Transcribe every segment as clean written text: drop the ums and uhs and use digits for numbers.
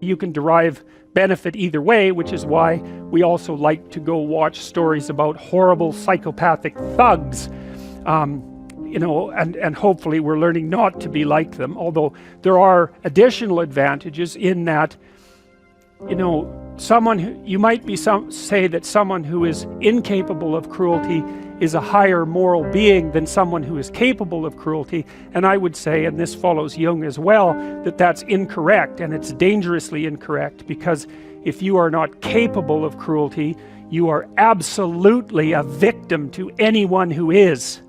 You can derive benefit either way, which is why we also like to go watch stories about horrible psychopathic thugs. And hopefully we're learning not to be like them, although there are additional advantages in that, you might say that someone who is incapable of cruelty is a higher moral being than someone who is capable of cruelty, and I would say, and this follows Jung as well, that that's incorrect, and it's dangerously incorrect, because if you are not capable of cruelty, you are absolutely a victim to anyone who is.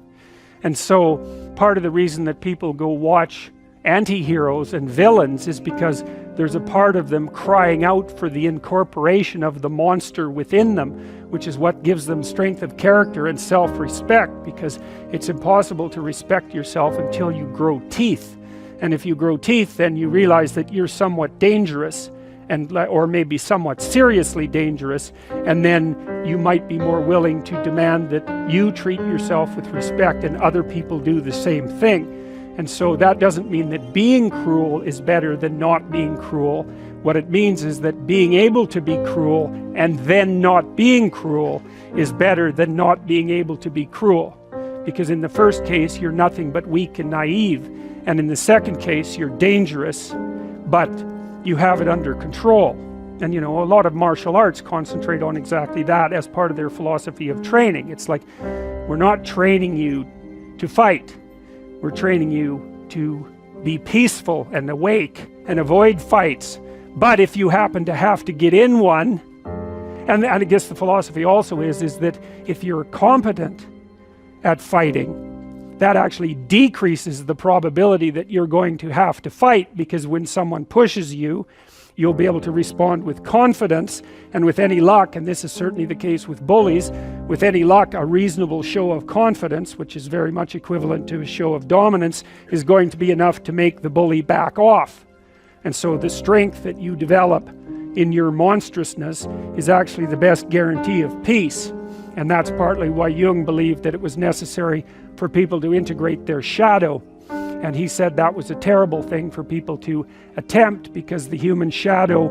And so part of the reason that people go watch anti-heroes and villains is because there's a part of them crying out for the incorporation of the monster within them, which is what gives them strength of character and self-respect, because it's impossible to respect yourself until you grow teeth. And if you grow teeth, then you realize that you're somewhat dangerous, or maybe somewhat seriously dangerous, and then you might be more willing to demand that you treat yourself with respect and other people do the same thing. And so that doesn't mean that being cruel is better than not being cruel. What it means is that being able to be cruel and then not being cruel is better than not being able to be cruel. Because in the first case, you're nothing but weak and naive. And in the second case, you're dangerous, but you have it under control. And a lot of martial arts concentrate on exactly that as part of their philosophy of training. It's like, we're not training you to fight. We're training you to be peaceful and awake and avoid fights. But if you happen to have to get in one, and I guess the philosophy also is that if you're competent at fighting, that actually decreases the probability that you're going to have to fight, because when someone pushes you, you'll be able to respond with confidence, and with any luck, and this is certainly the case with bullies, with any luck, a reasonable show of confidence, which is very much equivalent to a show of dominance, is going to be enough to make the bully back off. And so the strength that you develop in your monstrousness is actually the best guarantee of peace. And that's partly why Jung believed that it was necessary for people to integrate their shadow. And he said that was a terrible thing for people to attempt, because the human shadow,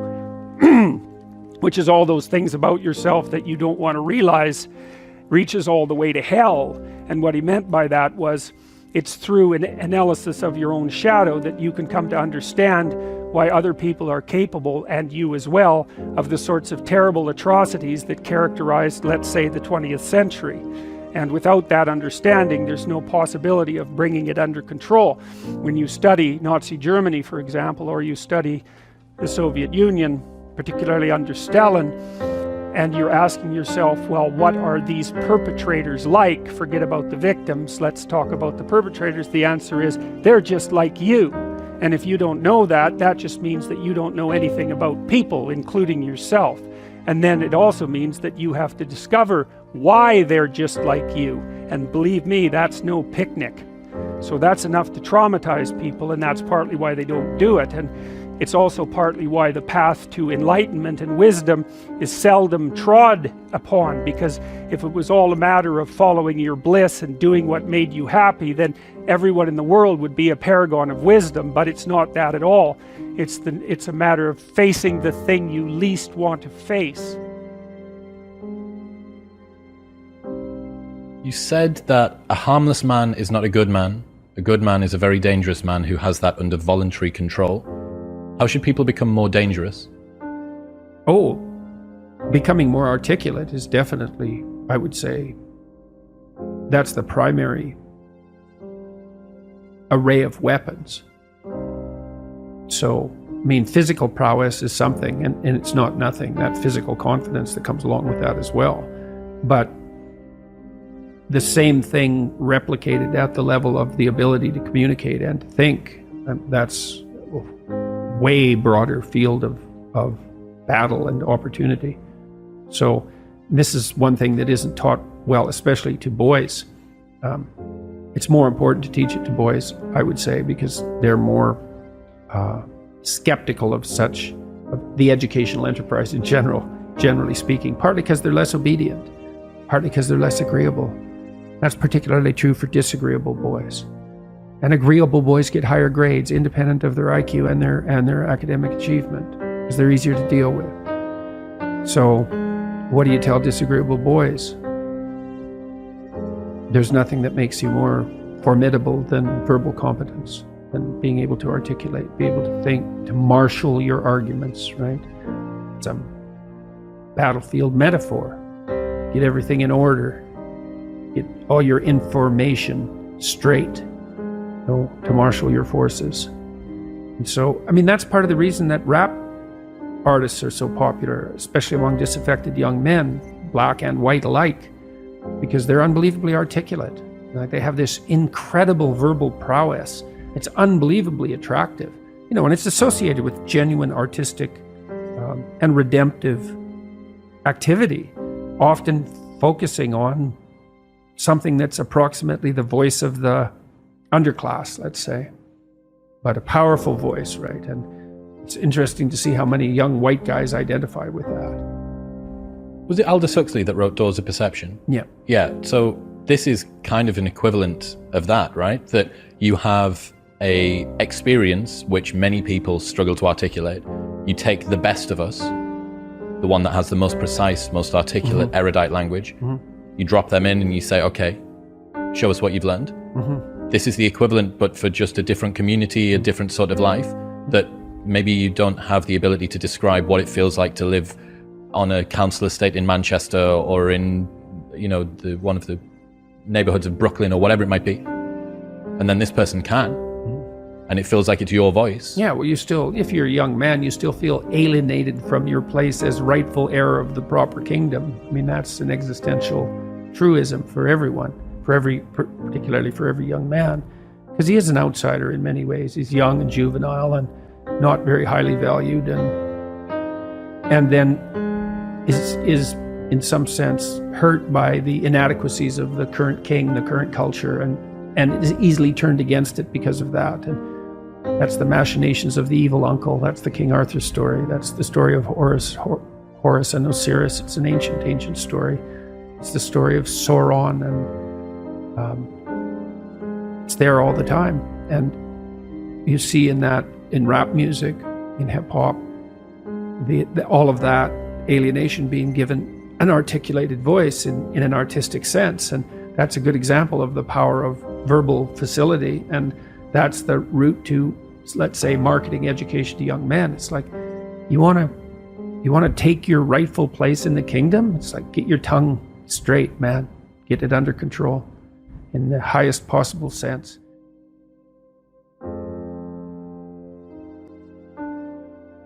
which is all those things about yourself that you don't want to realize, reaches all the way to hell. And what he meant by that was, it's through an analysis of your own shadow that you can come to understand why other people are capable, and you as well, of the sorts of terrible atrocities that characterized, let's say, the 20th century. And without that understanding, there's no possibility of bringing it under control. When you study Nazi Germany, for example, or you study the Soviet Union, particularly under Stalin, and you're asking yourself, well, what are these perpetrators like? Forget about the victims, let's talk about the perpetrators. The answer is, they're just like you. And if you don't know that, that just means that you don't know anything about people, including yourself. And then it also means that you have to discover why they're just like you. And believe me, that's no picnic. So that's enough to traumatize people, and that's partly why they don't do it. And it's also partly why the path to enlightenment and wisdom is seldom trod upon, because if it was all a matter of following your bliss and doing what made you happy, then everyone in the world would be a paragon of wisdom. But it's not that at all. It's a matter of facing the thing you least want to face. You said that a harmless man is not a good man. A good man is a very dangerous man who has that under voluntary control. How should people become more dangerous? Oh, becoming more articulate is definitely, I would say, that's the primary array of weapons. So, I mean, physical prowess is something, and it's not nothing, that physical confidence that comes along with that as well. But the same thing replicated at the level of the ability to communicate and to think, and that's a way broader field of battle and opportunity. So this is one thing that isn't taught well, especially to boys. It's more important to teach it to boys, I would say, because they're more skeptical of the educational enterprise in general, generally speaking, partly because they're less obedient, partly because they're less agreeable. That's particularly true for disagreeable boys. And agreeable boys get higher grades, independent of their IQ and their academic achievement. because they're easier to deal with. So what do you tell disagreeable boys? There's nothing that makes you more formidable than verbal competence, than being able to articulate, be able to think, to marshal your arguments, right? It's a battlefield metaphor. Get everything in order. Get all your information straight, to marshal your forces. And so, I mean, that's part of the reason that rap artists are so popular, especially among disaffected young men, black and white alike, because they're unbelievably articulate. Like, they have this incredible verbal prowess. It's unbelievably attractive, and it's associated with genuine artistic and redemptive activity, often focusing on something that's approximately the voice of the underclass, let's say, but a powerful voice, right? And it's interesting to see how many young white guys identify with that. Was it Aldous Huxley that wrote Doors of Perception? Yeah. Yeah, so this is kind of an equivalent of that, right? That you have a experience which many people struggle to articulate. You take the best of us, the one that has the most precise, most articulate, erudite language. You drop them in and you say, okay, show us what you've learned. This is the equivalent, but for just a different community, a different sort of life, that maybe you don't have the ability to describe what it feels like to live on a council estate in Manchester or in, one of the neighborhoods of Brooklyn or whatever it might be. And then this person can. And it feels like it's your voice. Yeah, well, you still, if you're a young man, you still feel alienated from your place as rightful heir of the proper kingdom. I mean, that's an existential truism for everyone, particularly for every young man, because he is an outsider in many ways. He's young and juvenile and not very highly valued, and then is in some sense hurt by the inadequacies of the current king, the current culture, and is easily turned against it because of that. And that's the machinations of the evil uncle. That's the King Arthur story. That's the story of Horus and Osiris. It's an ancient story. It's the story of Sauron, and it's there all the time. And you see in rap music, in hip hop, all of that alienation being given an articulated voice in an artistic sense. And that's a good example of the power of verbal facility. And that's the route to, let's say, marketing education to young men. It's like, you want to take your rightful place in the kingdom? It's like, get your tongue straight, man. Get it under control in the highest possible sense.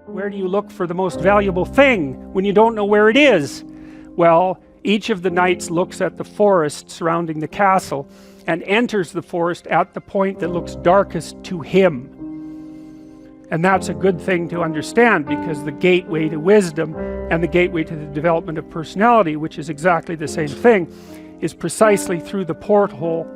Where do you look for the most valuable thing when you don't know where it is? Well, each of the knights looks at the forest surrounding the castle and enters the forest at the point that looks darkest to him. And that's a good thing to understand, because the gateway to wisdom and the gateway to the development of personality, which is exactly the same thing, is precisely through the portal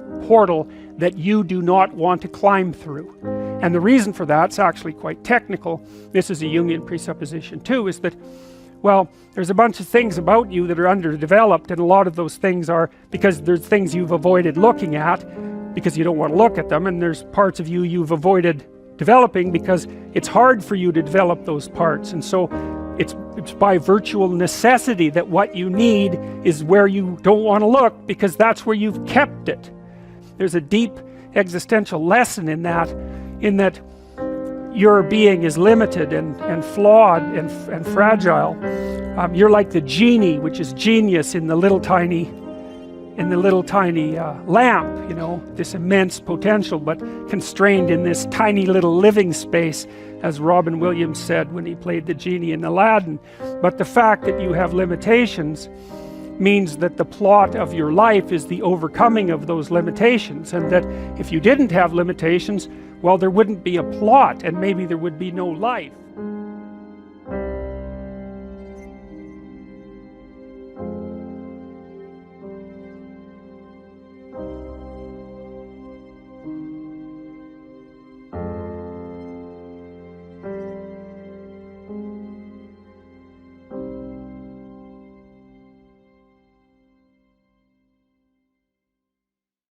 that you do not want to climb through. And the reason for that's actually quite technical. This is a Jungian presupposition too, is that, well, there's a bunch of things about you that are underdeveloped, and a lot of those things are because there's things you've avoided looking at because you don't want to look at them, and there's parts of you you've avoided developing because it's hard for you to develop those parts. And so it's by virtual necessity that what you need is where you don't want to look, because that's where you've kept it. There's a deep existential lesson in that your being is limited and flawed and fragile. You're like the genie, which is genius in the little tiny lamp, this immense potential, but constrained in this tiny little living space, as Robin Williams said when he played the genie in Aladdin. But the fact that you have limitations means that the plot of your life is the overcoming of those limitations, and that if you didn't have limitations, well, there wouldn't be a plot, and maybe there would be no life.